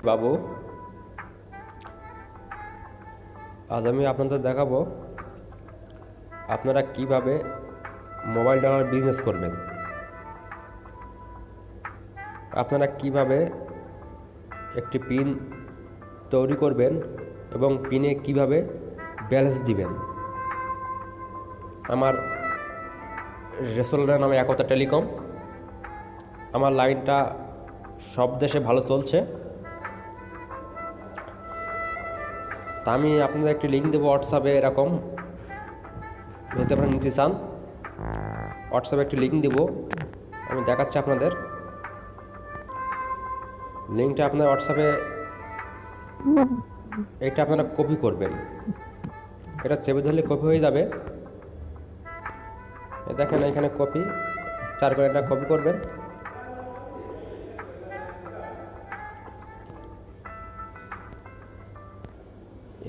বাবু, আজ আমি আপনাদের দেখাবো আপনারা কিভাবে মোবাইল ডাটার বিজনেস করবেন। আপনারা কিভাবে একটি পিন তৈরি করবেন এবং পিনে কিভাবে ব্যালেন্স দিবেন। আমার রেস্টুরেন্টের নামে একতা টেলিকম। আমার লাইনটা সব দেশে ভালো চলছে। তা আমি আপনাদের একটি লিঙ্ক দেবো হোয়াটসঅ্যাপে, এরকম যদি আপনারা নিতে চান হোয়াটসঅ্যাপে একটি লিঙ্ক দেবো, আমি দেখাচ্ছি আপনাদের। লিঙ্কটা আপনার হোয়াটসঅ্যাপে, এটা আপনারা কপি করবেন, এটা চেপে ধরলে কপি হয়ে যাবে। দেখেন এখানে কপি, 4 করে এটা কপি করবেন।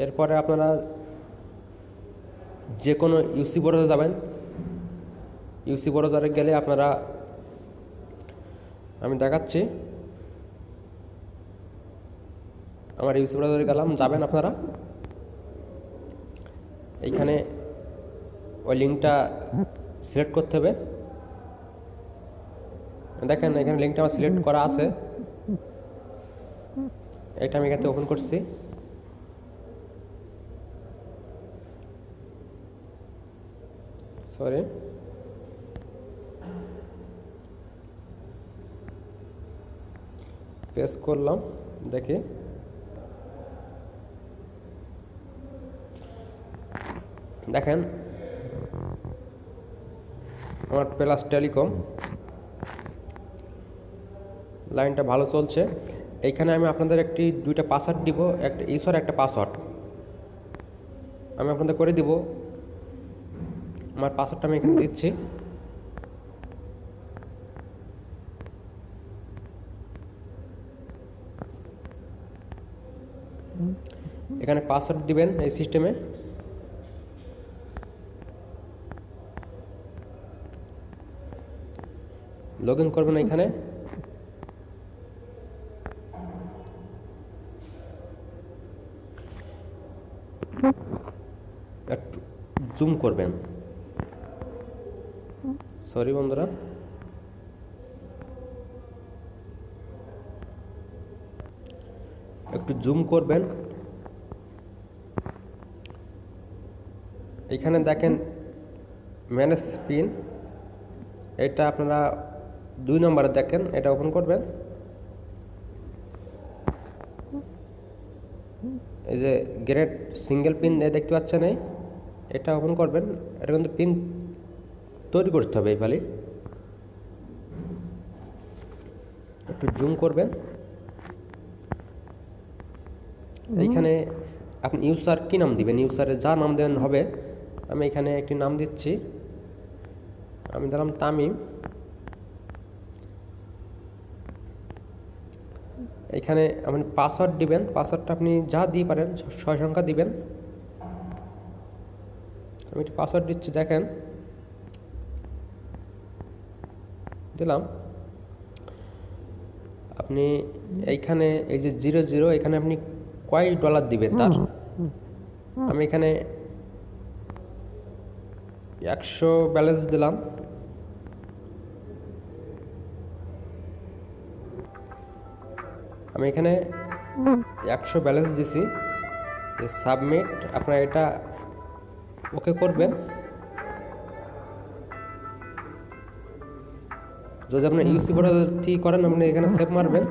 এরপরে আপনারা যে কোনো ইউসি ব্রাউজারে যাবেন। ইউসি ব্রাউজারে গেলে আপনারা, আমি দেখাচ্ছি, আমার ইউসি ব্রাউজারে গেলাম, যাবেন আপনারা এইখানে ওই লিঙ্কটা সিলেক্ট করতে হবে। দেখেন এখানে লিঙ্কটা আমার সিলেক্ট করা আছে, এটা আমি এখানে ওপেন করছি। সরি, পেস্ট করলাম, দেখি দেখেন আমার প্লাস টেলিকম লাইনটা ভালো চলছে। এইখানে আমি আপনাদের দুইটা পাসওয়ার্ড দিব, একটা ইউজার একটা পাসওয়ার্ড আমি আপনাদের করে দিব। আমার পাসওয়ার্ডটা আমি এখানে দিচ্ছি। এখানে পাসওয়ার্ড দিবেন এই সিস্টেমে। লগ ইন করবেন এখানে। একটু জুম করবেন, সরি বন্ধুরা, একটু জুম করবেন। এখানে দেখেন ম্যানেজ পিন, এটা আপনারা 2 নম্বরে দেখেন, এটা ওপেন করবেন। এই যে গ্রেড সিঙ্গেল পিন দেখতে পাচ্ছেন, এটা ওপেন করবেন। এটা কিন্তু পিন তৈরি করতে হবে। এইভাবে একটু জুম করবেন। এইখানে আপনি ইউজার কি নাম দিবেন, ইউজারে যা নাম দেবেন হবে। আমি এখানে একটি নাম দিচ্ছি, আমি দিলাম তামিম। এখানে আপনি পাসওয়ার্ড দিবেন, পাসওয়ার্ডটা আপনি যা দিয়ে পারেন 6 সংখ্যা দিবেন। আমি একটি পাসওয়ার্ড দিচ্ছি, দেখেন দিলাম। আপনি এইখানে এই যে 00, এখানে আপনি কয় ডলার দিবেন তার, আমি এখানে 100 ব্যালেন্স দিলাম। আমি এখানে 100 ব্যালেন্স দিছি। সাবমিট, আপনারা এটা ওকে করবেন। যদি আপনার ইউসি ব্রাউজার ঠিক করেন, আপনি এখানে সেভ মারবেন।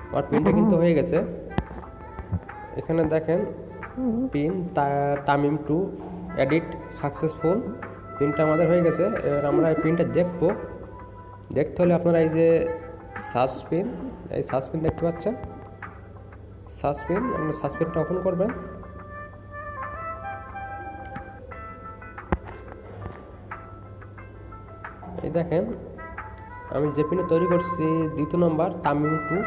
আমার পিনটা কিন্তু হয়ে গেছে। এখানে দেখেন পিন তামিম 2 এডিট সাকসেসফুল, পিনটা আমাদের হয়ে গেছে। এবার আমরা এই পিনটা দেখতে হলে আপনারা এই যে সার্চ পিন, এই সার্চ পিন দেখতে পাচ্ছেন, সার্চ পিন, আপনি সার্চ পিনটা ওপেন করবেন। এই দেখেন আমি যে পিনে তৈরি করছি 2 নম্বর তামিম 2,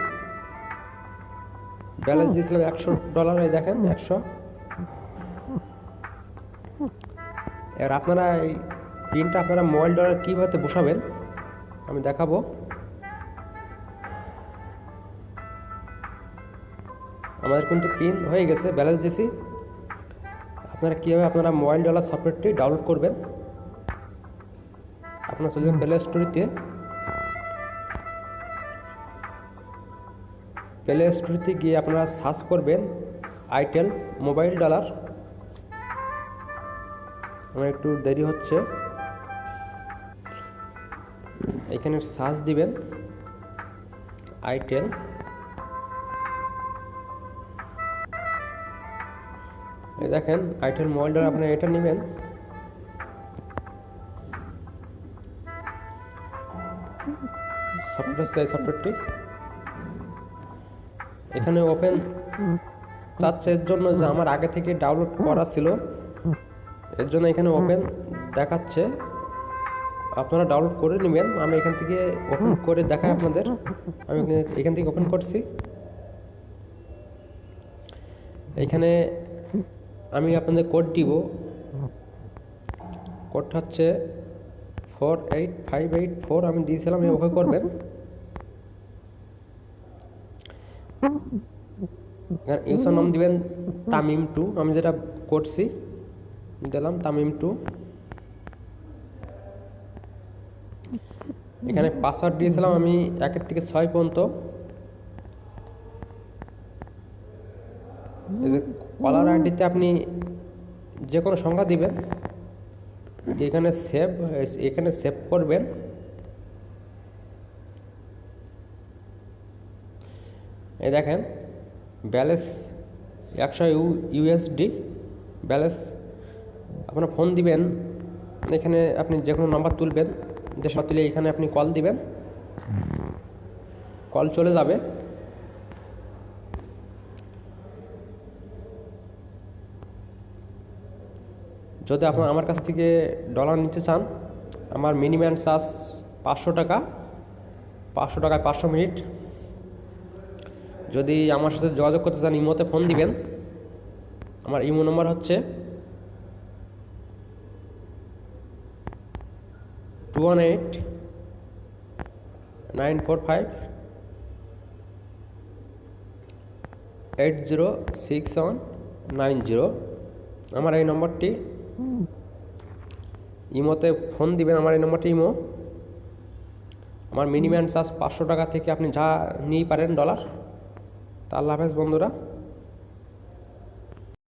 ব্যালেন্স দিয়েছিলাম $100। এই দেখেন 100। এবার আপনারা এই পিনটা আপনারা মোবাইল ডলার কীভাবে বসাবেন আমি দেখাবো। আমাদের কিন্তু পিন হয়ে গেছে, ব্যালেন্স দিছি। আপনারা কীভাবে আপনারা মোবাইল ডলার সফটওয়্যারটি ডাউনলোড করবেন, আপনারা চলে যাবেন প্লে স্টোরিতে। প্লে স্টোরিতে গিয়ে আপনারা সার্চ করবেন আইটেল মোবাইল ডলার। আমার একটু দেরি হচ্ছে, এখানে সার্চ দিবেন আইটেল। এই দেখেন আইটেল মোবাইল ডলার, আপনারা এটা নেবেন। সফটওয়্যারটি এখানে ওপেন চাচ্ছে, এর জন্য যে আমার আগে থেকে ডাউনলোড করা ছিল, এর জন্য এখানে ওপেন দেখাচ্ছে। আপনারা ডাউনলোড করে নেবেন। আমি এখান থেকে ওপেন করে দেখাই আপনাদের। আমি এখান থেকে ওপেন করছি। এখানে আমি আপনাদের কোড দিব। কোডটা হচ্ছে 48584 আমি দিয়েছিলাম, ওকে করবেন। ইউজার নাম দিবেন তামিম2, আমি যেটা করছি দিলাম তামিম2। এখানে পাসওয়ার্ড দিয়েছিলাম আমি 1 থেকে 6 পর্যন্ত। এই যে কলার আইডিতে আপনি যে কোনো সংখ্যা দিবেন, এখানে সেভ করবেন। এই দেখেন ব্যালেন্স 100 USD ব্যালেন্স। আপনার ফোন দিবেন, এখানে আপনি যে কোনো নাম্বার তুলবেন, যেসব তুলে এখানে আপনি কল দিবেন, কল চলে যাবে। যদি আপনি আমার কাছ থেকে ডলার নিতে চান, আমার মিনিমাম চার্জ 500 টাকা, 500 টাকায় 500 মিনিট। যদি আমার সাথে যোগাযোগ করতে চান, ইমোতে ফোন দিবেন। আমার ইমো নম্বর হচ্ছে 218945806190। আমার এই নম্বরটি, ইমোতে ফোন দিবেন। আমার এই নম্বরটি ইমো। আমার মিনিমাম চার্জ 500 টাকা থেকে আপনি যা নিয়ে পারেন ডলার। তা আল্লাহ হাফেজ বন্ধুরা।